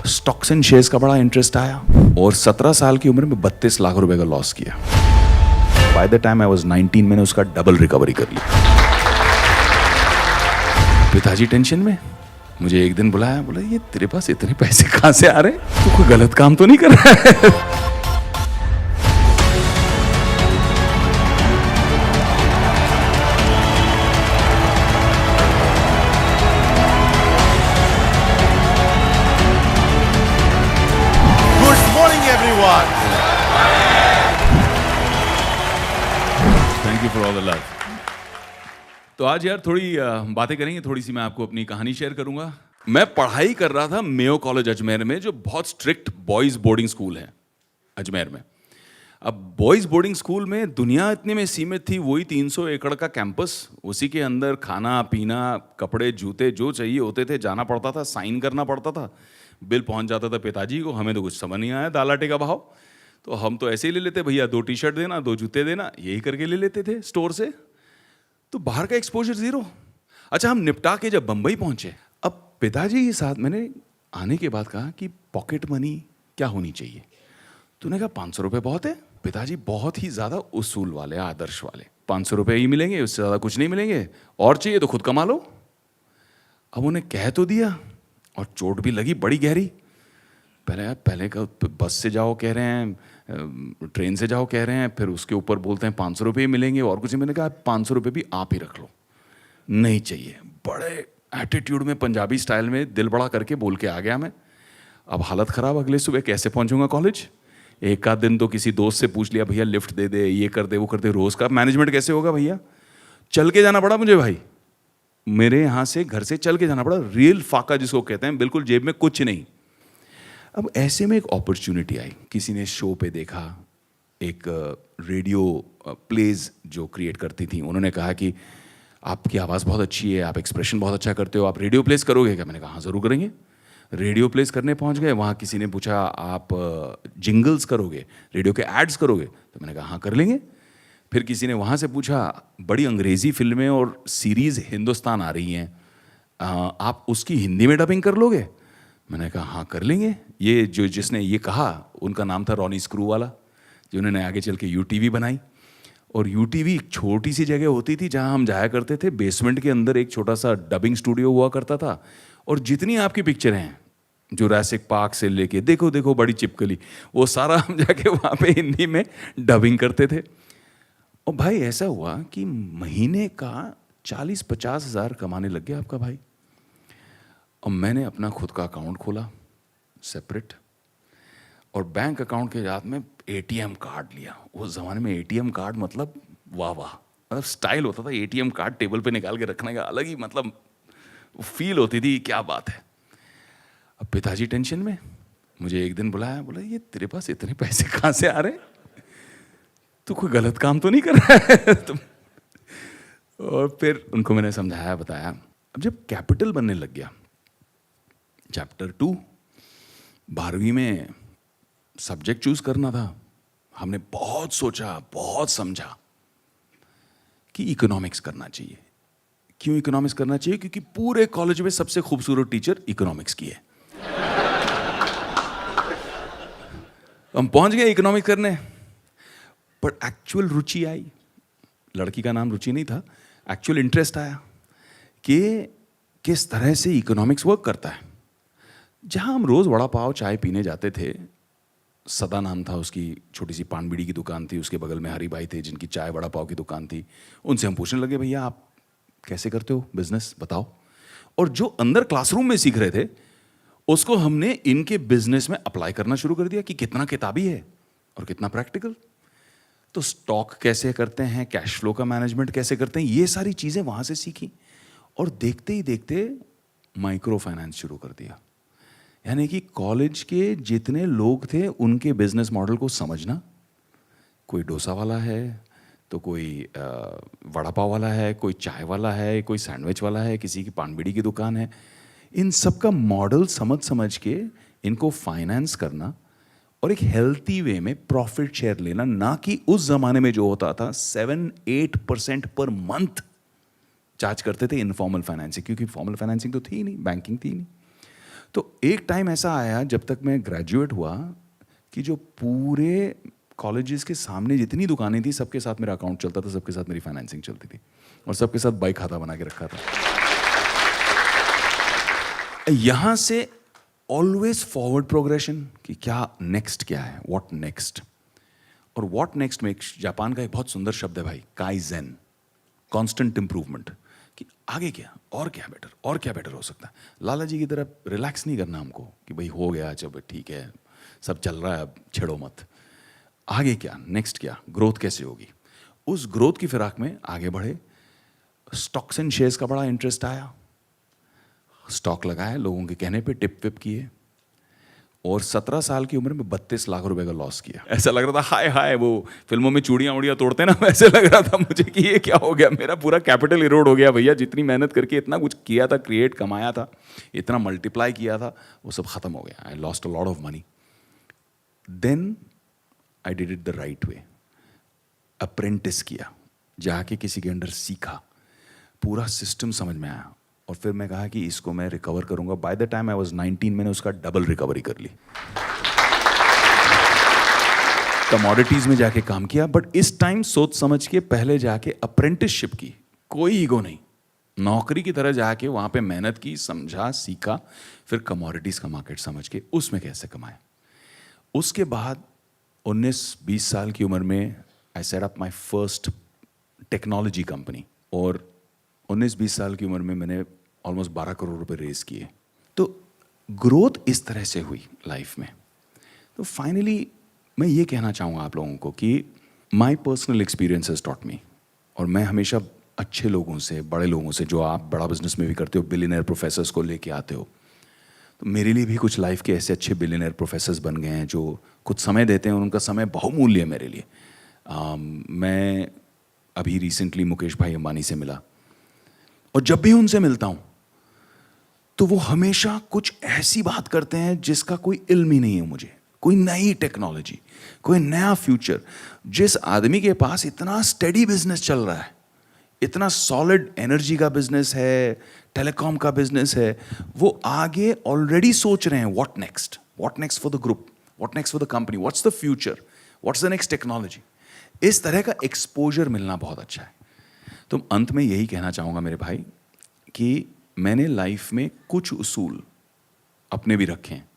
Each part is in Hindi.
स्टॉक्स एंड शेयर्स का बड़ा इंटरेस्ट आया और 17 साल की उम्र में 32 लाख रुपए का लॉस किया। By the time I was 19 मैंने उसका डबल रिकवरी कर लिया। पिताजी टेंशन में मुझे एक दिन बुलाया, बोला ये तेरे पास इतने पैसे कहां से आ रहे हैं, तू कोई गलत काम तो नहीं कर रहा है? Thank you for all the love. तो आज यार थोड़ी बातें करेंगे, थोड़ी सी मैं आपको अपनी कहानी शेयर करूंगा। मैं पढ़ाई कर रहा था मेयो कॉलेज अजमेर में, जो बहुत स्ट्रिक्ट बॉयज बोर्डिंग स्कूल है अजमेर में। अब बॉयज बोर्डिंग स्कूल में दुनिया इतने में सीमित थी, वही 300 एकड़ का कैंपस, उसी के अंदर खाना पीना कपड़े जूते जो चाहिए होते थे, जाना पड़ता था, साइन करना पड़ता था, बिल पहुंच जाता था पिताजी को। हमें तो कुछ समझ नहीं आया दाल आटे का भाव, तो हम तो ऐसे ही ले लेते, भैया 2 टी-शर्ट देना 2 जूते देना, यही करके ले लेते थे स्टोर से। तो बाहर का एक्सपोजर जीरो। अच्छा, हम निपटा के जब बंबई पहुंचे, अब पिताजी के साथ मैंने आने के बाद कहा कि पॉकेट मनी क्या होनी चाहिए। तूने कहा 500 रुपये बहुत है। पिताजी बहुत ही ज्यादा उसूल वाले, आदर्श वाले, 500 रुपये ही मिलेंगे, उससे ज्यादा कुछ नहीं मिलेंगे, और चाहिए तो खुद कमा लो। अब उन्हें कह तो दिया और चोट भी लगी बड़ी गहरी। पहले का बस से जाओ कह रहे हैं, ट्रेन से जाओ कह रहे हैं, फिर उसके ऊपर बोलते हैं 500 रुपये मिलेंगे और कुछ। मैंने कहा 500 रुपये भी आप ही रख लो, नहीं चाहिए। बड़े एटीट्यूड में पंजाबी स्टाइल में दिल बड़ा करके बोल के आ गया मैं। अब हालत ख़राब, अगले सुबह कैसे पहुंचूंगा कॉलेज। एक आध दिन तो किसी दोस्त से पूछ लिया, भैया लिफ्ट दे दे, ये कर दे वो कर दे। रोज़ का मैनेजमेंट कैसे होगा भैया। चल के जाना पड़ा मुझे भाई, मेरे यहाँ से घर से चल के जाना पड़ा। रियल फाका जिसको कहते हैं, बिल्कुल जेब में कुछ नहीं। अब ऐसे में एक अपॉर्चुनिटी आई, किसी ने शो पे देखा, एक रेडियो प्लेज जो क्रिएट करती थी, उन्होंने कहा कि आपकी आवाज़ बहुत अच्छी है, आप एक्सप्रेशन बहुत अच्छा करते हो, आप रेडियो प्लेस करोगे क्या। मैंने कहा हाँ ज़रूर करेंगे। रेडियो प्लेस करने पहुंच गए, वहाँ किसी ने पूछा आप जिंगल्स करोगे, रेडियो के एड्स करोगे, तो मैंने कहा हाँ कर लेंगे। फिर किसी ने वहाँ से पूछा बड़ी अंग्रेज़ी फिल्में और सीरीज़ हिंदुस्तान आ रही हैं, आप उसकी हिंदी में डबिंग कर लोगे। मैंने कहा हाँ कर लेंगे। ये जो जिसने ये कहा उनका नाम था रॉनी स्क्रू वाला, जिन्होंने आगे चल के यूटीवी बनाई। और यूटीवी एक छोटी सी जगह होती थी जहाँ हम जाया करते थे, बेसमेंट के अंदर एक छोटा सा डबिंग स्टूडियो हुआ करता था। और जितनी आपकी पिक्चरें हैं जुरासिक पार्क से लेके देखो देखो बड़ी चिपकली, वो सारा हम जाके वहाँ पे हिंदी में डबिंग करते थे। और भाई ऐसा हुआ कि महीने का 40-50 हज़ार कमाने लग गया आपका भाई। और मैंने अपना खुद का अकाउंट खोला सेपरेट, और बैंक अकाउंट के साथ में एटीएम कार्ड लिया। उस ज़माने में एटीएम कार्ड मतलब वाह वाह, मतलब स्टाइल होता था। एटीएम कार्ड टेबल पे निकाल के रखने का अलग ही मतलब फील होती थी, क्या बात है। अब पिताजी टेंशन में मुझे एक दिन बुलाया, बोला ये तेरे पास इतने पैसे कहाँ से आ रहे हैं, तू कोई गलत काम तो नहीं कर रहा है तुम। और फिर उनको मैंने समझाया बताया। अब जब कैपिटल बनने लग गया, चैप्टर 2 12वीं में सब्जेक्ट चूज करना था, हमने बहुत सोचा बहुत समझा कि इकोनॉमिक्स करना चाहिए। क्यों इकोनॉमिक्स करना चाहिए? क्योंकि पूरे कॉलेज में सबसे खूबसूरत टीचर इकोनॉमिक्स की है। हम पहुंच गए इकोनॉमिक्स करने, पर एक्चुअल रुचि आई। लड़की का नाम रुचि नहीं था, एक्चुअल इंटरेस्ट आया कि किस तरह से इकोनॉमिक्स वर्क करता है। जहां हम रोज वड़ा पाव चाय पीने जाते थे, सदा नाम था उसकी, छोटी सी पान बीड़ी की दुकान थी, उसके बगल में हरी भाई थे जिनकी चाय वड़ा पाव की दुकान थी। उनसे हम पूछने लगे, भैया आप कैसे करते हो बिजनेस बताओ। और जो अंदर क्लासरूम में सीख रहे थे उसको हमने इनके बिजनेस में अप्लाई करना शुरू कर दिया कि कितना किताबी है और कितना प्रैक्टिकल। तो स्टॉक कैसे करते हैं, कैश फ्लो का मैनेजमेंट कैसे करते हैं, ये सारी चीजें वहां से सीखी। और देखते ही देखते माइक्रो फाइनेंस शुरू कर दिया। यानी कि कॉलेज के जितने लोग थे उनके बिजनेस मॉडल को समझना। कोई डोसा वाला है, तो कोई वड़ा पाव वाला है, कोई चाय वाला है, कोई सैंडविच वाला है, किसी की पान बीड़ी की दुकान है। इन सब का मॉडल समझ समझ के इनको फाइनेंस करना और एक हेल्थी वे में प्रॉफिट शेयर लेना, ना कि उस जमाने में जो होता था 7-8% पर मंथ चार्ज करते थे इनफॉर्मल फाइनेंसिंग, क्योंकि फॉर्मल फाइनेंसिंग तो थी ही नहीं, बैंकिंग थी ही नहीं। तो एक टाइम ऐसा आया जब तक मैं ग्रेजुएट हुआ कि जो पूरे कॉलेजेस के सामने जितनी दुकानें थी सबके साथ मेरा अकाउंट चलता था, सबके साथ मेरी फाइनेंसिंग चलती थी और सबके साथ बाइक खाता बना के रखा था। यहाँ से ऑलवेज फॉरवर्ड प्रोग्रेशन कि क्या नेक्स्ट, क्या है, व्हाट नेक्स्ट। और व्हाट नेक्स्ट में जापान का एक बहुत सुंदर शब्द है भाई, काइजेन, कांस्टेंट इंप्रूवमेंट, कि आगे क्या और क्या बेटर और क्या बेटर हो सकता है। लाला जी की तरह रिलैक्स नहीं करना हमको कि भाई हो गया, चलो ठीक है, सब चल रहा है, अब छेड़ो मत। आगे क्या, नेक्स्ट क्या, ग्रोथ कैसे होगी। उस ग्रोथ की फिराक में आगे बढ़े। स्टॉक्स एंड शेयर्स का बड़ा इंटरेस्ट आया, स्टॉक लगाया, लोगों के कहने पे टिप विप किए और 17 साल की उम्र में 32 लाख रुपए का लॉस किया। ऐसा लग रहा था हाय हाय, वो फिल्मों में चूड़ियां उड़ियां तोड़ते ना, वैसे लग रहा था मुझे कि ये क्या हो गया, मेरा पूरा कैपिटल इरोड हो गया भैया। जितनी मेहनत करके इतना कुछ किया था, क्रिएट कमाया था, इतना मल्टीप्लाई किया था, वो सब खत्म हो गया। I lost a lot of money. Then I did it the right way, apprentice किया, जाके किसी के अंडर सीखा, पूरा सिस्टम समझ में आया और फिर मैं कहा कि इसको मैं रिकवर करूंगा। By the time I was 19 मैंने उसका डबल रिकवरी कर ली। कमोडिटीज में जाके काम किया, बट इस टाइम सोच समझ के पहले जाके अप्रेंटिसशिप की, कोई ईगो नहीं, नौकरी की तरह जाके वहां पे मेहनत की, समझा, सीखा, फिर कमोडिटीज का मार्केट समझ के उसमें कैसे कमाए। उसके बाद 19-20 साल की उम्र में I set up my first technology company और 19-20 साल की उम्र में मैंने ऑलमोस्ट 12 करोड़ रुपए रेज किए। तो ग्रोथ इस तरह से हुई लाइफ में। तो फाइनली मैं ये कहना चाहूँगा आप लोगों को कि my personal experience has taught me, और मैं हमेशा अच्छे लोगों से, बड़े लोगों से, जो आप बड़ा बिजनेस में भी करते हो, बिलियनर प्रोफेसर्स को लेके आते हो, तो मेरे लिए भी कुछ लाइफ के ऐसे अच्छे बिलियनर प्रोफेसर्स बन गए हैं जो कुछ समय देते हैं और उनका समय बहुमूल्य है मेरे लिए। मैं अभी रिसेंटली मुकेश भाई अंबानी से मिला और जब भी उनसे मिलता हूं तो वो हमेशा कुछ ऐसी बात करते हैं जिसका कोई इल्म ही नहीं है मुझे, कोई नई टेक्नोलॉजी, कोई नया फ्यूचर। जिस आदमी के पास इतना स्टेडी बिजनेस चल रहा है, इतना सॉलिड एनर्जी का बिजनेस है, टेलीकॉम का बिजनेस है, वो आगे ऑलरेडी सोच रहे हैं what next for the group, what next for the company, what's the future, what's the next technology. इस तरह का एक्सपोजर मिलना बहुत अच्छा है। तो अंत में यही कहना चाहूँगा मेरे भाई कि मैंने लाइफ में कुछ उसूल अपने भी रखे हैं।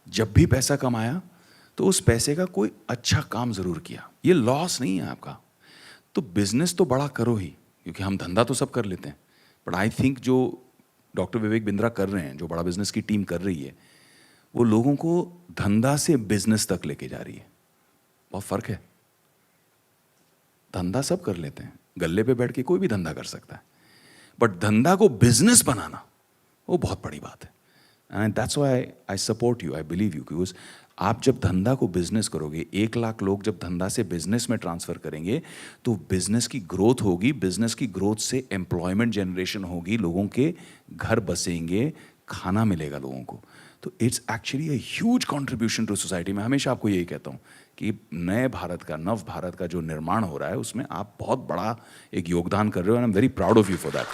जब भी पैसा कमाया तो उस पैसे का कोई अच्छा काम ज़रूर किया, ये लॉस नहीं है आपका। तो बिजनेस तो बड़ा करो ही, क्योंकि हम धंधा तो सब कर लेते हैं, बट आई थिंक जो डॉक्टर विवेक बिंद्रा कर रहे हैं, जो बड़ा बिजनेस की टीम कर रही है, वो लोगों को धंधा से बिजनेस तक लेके जा रही है। बहुत फ़र्क है। धंधा सब कर लेते हैं, गल्ले पे बैठ के कोई भी धंधा कर सकता है, बट धंधा को बिजनेस बनाना वो बहुत बड़ी बात है। And that's why I support you, I believe you, because आप जब धंधा को बिजनेस करोगे, 1 लाख लोग जब धंधा से बिजनेस में ट्रांसफर करेंगे तो बिजनेस की ग्रोथ होगी, बिजनेस की ग्रोथ से एम्प्लॉयमेंट जनरेशन होगी, लोगों के घर बसेंगे, खाना मिलेगा लोगों को। तो it's actually a huge contribution to society. मैं हमेशा आपको यही कहता हूँ कि नए भारत का, नव भारत का जो निर्माण हो रहा है, उसमें आप बहुत बड़ा एक योगदान कर रहे हो, and I am very proud of you for that.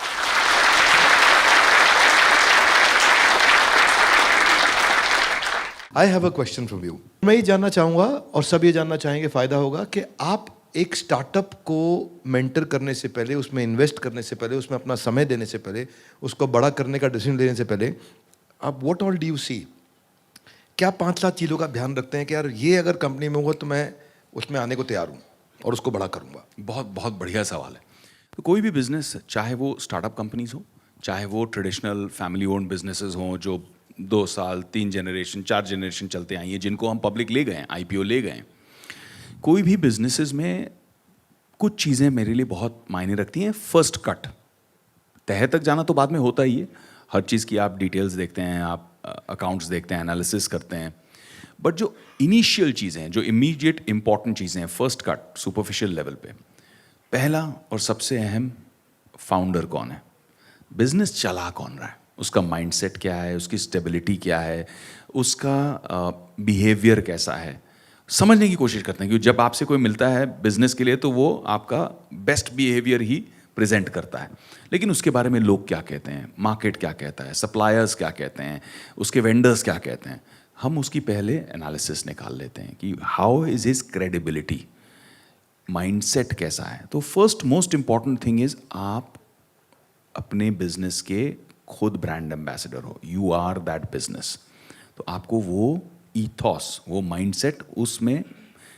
I have a question from you. मैं ये जानना चाहूँगा और सब ये जानना चाहेंगे, फ़ायदा होगा कि आप एक स्टार्टअप को मेंटर करने से पहले, उसमें इन्वेस्ट करने से पहले, उसमें अपना समय देने से पहले, उसको बड़ा करने का डिसीजन लेने से पहले, आप what all do you see? क्या 5-7 चीज़ों का ध्यान रखते हैं कि यार ये अगर कंपनी में होगा तो मैं उसमें आने को तैयार हूँ और उसको बड़ा करूँगा? बहुत बहुत बढ़िया सवाल है। तो कोई भी बिजनेस, चाहे वो स्टार्टअप कंपनीज हो, चाहे वो ट्रेडिशनल फैमिली ओन्ड बिजनेसेस हों जो 2 साल, 3 जनरेशन, 4 जनरेशन चलते आई हैं, जिनको हम पब्लिक ले गए हैं, IPO ले गए हैं, कोई भी बिजनेसेस में कुछ चीज़ें मेरे लिए बहुत मायने रखती हैं। फर्स्ट कट, तह तक जाना तो बाद में होता ही है, हर चीज़ की आप डिटेल्स देखते हैं, आप अकाउंट्स देखते हैं, एनालिसिस करते हैं, बट जो इनिशियल चीज़ें हैं, जो इमीडिएट इंपॉर्टेंट चीज़ें हैं, फर्स्ट कट, सुपरफिशियल लेवल पे, पहला और सबसे अहम, फाउंडर कौन है, बिजनेस चला कौन रहा है, उसका माइंडसेट क्या है, उसकी स्टेबिलिटी क्या है, उसका बिहेवियर कैसा है, समझने की कोशिश करते हैं। क्योंकि जब आपसे कोई मिलता है बिजनेस के लिए तो वो आपका बेस्ट बिहेवियर ही प्रेजेंट करता है, लेकिन उसके बारे में लोग क्या कहते हैं, मार्केट क्या कहता है, सप्लायर्स क्या कहते हैं, उसके वेंडर्स क्या कहते हैं, हम उसकी पहले एनालिसिस निकाल लेते हैं कि how is his credibility, mindset कैसा है. तो first most important thing is आप अपने बिजनेस के खुद ब्रांड एम्बेसडर हो, यू आर दैट बिजनेस. तो आपको वो ईथॉस, वो माइंडसेट उसमें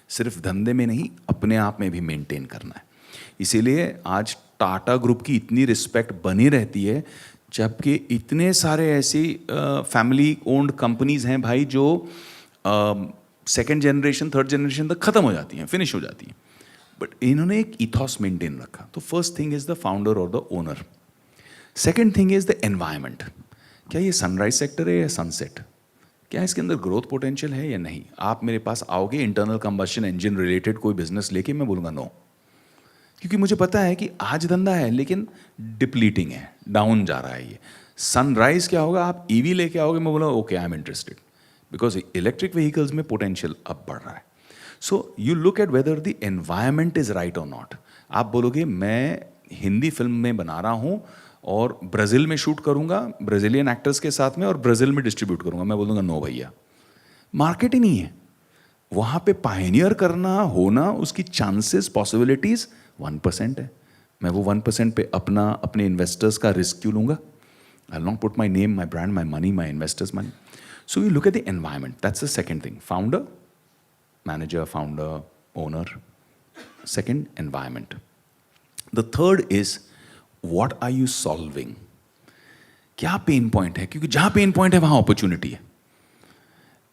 सिर्फ धंधे में नहीं अपने आप में भी मेंटेन करना है. इसीलिए आज टाटा ग्रुप की इतनी रिस्पेक्ट बनी रहती है, जबकि इतने सारे ऐसी फैमिली ओन्ड कंपनीज हैं भाई जो सेकेंड जनरेशन थर्ड जनरेशन तक खत्म हो जाती हैं, फिनिश हो जाती हैं, बट इन्होंने एक ईथॉस मेंटेन रखा. तो first thing is the founder और the owner. Second thing is the environment. क्या ये सनराइज सेक्टर है या सनसेट? क्या इसके अंदर ग्रोथ पोटेंशियल है या नहीं? आप मेरे पास आओगे इंटरनल कंबशन इंजन रिलेटेड कोई बिजनेस लेके, मैं बोलूँगा नो, क्योंकि मुझे पता है कि आज धंधा है लेकिन डिप्लीटिंग है, डाउन जा रहा है ये. सनराइज क्या होगा, आप ईवी लेके आओगे, मैं बोलूँगा okay I am interested, because electric vehicles में पोटेंशियल अब बढ़ रहा है. So you look at whether the environment is right और नॉट. आप बोलोगे मैं हिंदी फिल्म में बना रहा हूँ और ब्राज़ील में शूट करूंगा ब्राज़ीलियन एक्टर्स के साथ में और ब्राज़ील में डिस्ट्रीब्यूट करूंगा, मैं बोलूँगा नो भैया, मार्केट ही नहीं है. वहाँ पे पायनियर करना होना, उसकी चांसेस पॉसिबिलिटीज़ 1% है. मैं वो 1% पे अपने इन्वेस्टर्स का रिस्क क्यों लूँगा? I will not put my name, my brand, my money, my investors money. So you look at the environment, that's the second thing. Founder, manager, founder, owner. Second, environment. The third is What are you solving? क्या पेन पॉइंट है? क्योंकि जहां पेन पॉइंट है वहां अपॉर्चुनिटी है.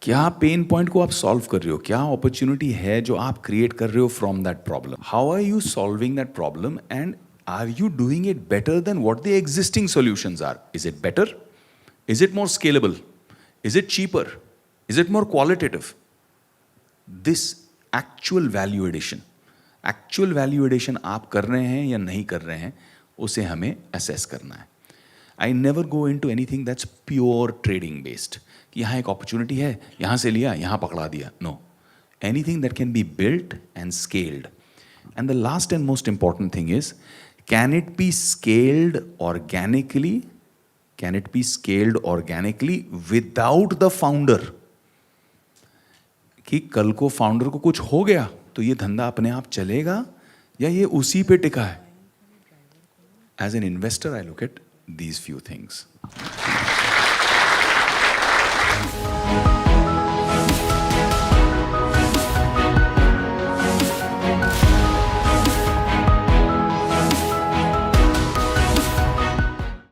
क्या पेन पॉइंट को आप सॉल्व कर रहे हो? क्या अपॉर्चुनिटी है जो आप क्रिएट कर रहे हो from that problem? How are you solving that problem and are you doing it better than what the existing solutions are? Is it better? Is it more scalable? Is it cheaper? Is it more qualitative? This actual value addition आप कर रहे हैं या नहीं कर रहे हैं, उसे हमें असेस करना है. I never go into anything that's pure trading based, कि यहाँ एक अपॉर्चुनिटी है, यहाँ से लिया, यहाँ पकड़ा दिया. No, anything that can be built and scaled. And the last and most important thing is, can it be scaled organically? Can it be scaled organically without the founder? कि कल को फाउंडर को कुछ हो गया तो ये धंधा अपने आप चलेगा या ये उसी पे टिका है? As an investor, I look at these few things.